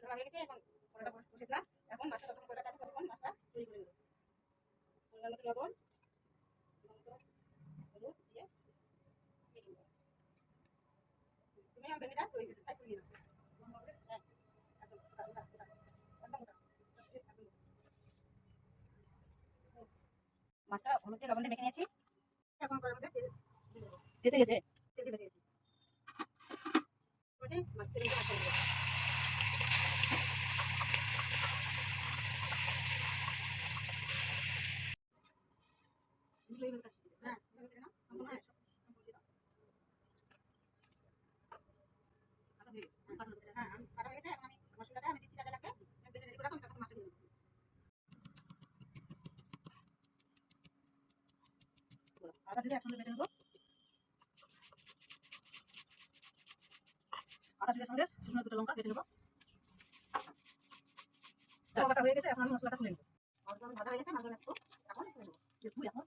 মশলা হয়ে গেছে, এখন কড়াটা বসে দিলাম। এখন মাছটা ততক্ষণ কড়াটা ততক্ষণ মাছটা তৈরি করে নেব। পরিমাণ মতো লবণ, হলুদ দিয়ে মেখে নেব। তুমি আর ভেঙে দাও, সাইজ করে নিয়ে দাও। হ্যাঁ, একদম ওটা ওটা ওটা একদম ওটা। মাছটা হলুদ দিয়ে লবণ দিয়ে মেখে নিয়েছি। এখন কড়ার মধ্যে তেল দিয়ে দেবো। তেল গেছে, তেল দিয়ে দিয়েছি। মাছের মধ্যে মাছ দেবো। হ্যাঁ, হ্যাঁ, কাটা হয়ে গেছে। এখন আমি মশলাটা আমি দিচ্ছি, যা যা লাগবে আমি বেটে রেডি করে রাখবো, তখন মাছটা দিয়ে দেবো। আদা দিয়ে একসঙ্গে বেটে নেবো। আদা দিয়ে সঙ্গে শুকনো দুটো লঙ্কা বেটে নেবো। লঙ্কাটা হয়ে গেছে, এখন আমি মশলাটা তুলে নেবো। মাছগুলো ভাজা হয়ে গেছে, মাছগুলো একটু এখন তুলে নেবো। এখন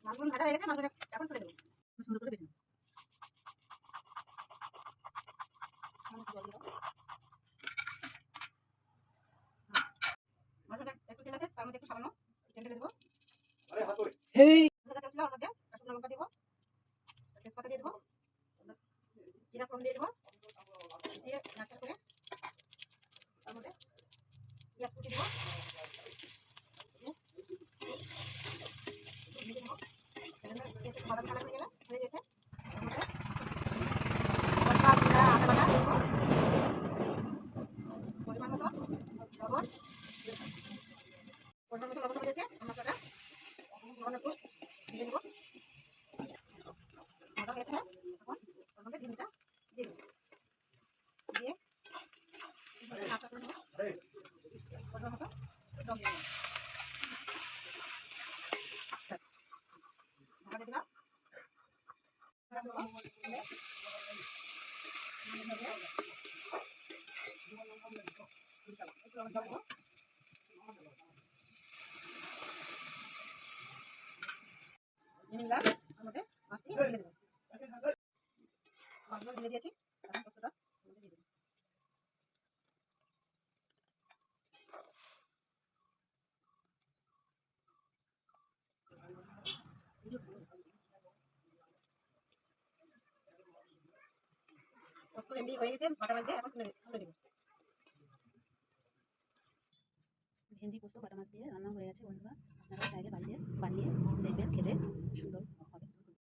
মাছগুলো ভাজা হয়ে গেছে, মাছগুলো এখন তুলে দেবো। সুন্দর করে বেটে নেবো। মাছটা একটু তেল আছে, তার মধ্যে একটু সামান্য তেল ঢেলে দেবো। তেল ছিল ওর মধ্যে শুকনো লঙ্কা দেবো, তেজপাতা দিয়ে দেবো, জিরা ফোড়ন দিয়ে দেবো, দিয়ে নাড়াচাড়া করে তার মধ্যে পেঁয়াজ কুচি দেবো, বাদাম কালার হয়ে গেলে হয়ে গেছে। আদা বাটা পরিমাণ মতো লবণ, পরিমাণ মতো লবণ হয়েছে। মশলাটা সামান্য একটু দিয়ে দেবো। ভাজা হয়েছে, এখন ওর মধ্যে ডিমটা দিয়ে দেবো, দিয়ে নাড়াচাড়া করে নেবো। পরিমাণ মতো জল দিয়ে দেবো, ঢাকা দিয়ে দিলাম। নিলাম ওর মধ্যে মাছটি ঢেলে দেবো। মাছগুলো ঢেলে দিয়েছি, এখন পোস্তটা ওর মধ্যে দিয়ে দেবো। পোস্ত রেডি হয়ে গেছে, বাটা মাছ দিয়ে এখন তুলে দেবো। ভেন্ডি পোস্ত বাটা মাছ দিয়ে রান্না হয়ে গেছে বন্ধুরা। আপনারা চাইলে বাড়িতে বানিয়ে দেখবেন, খেতে সুন্দর।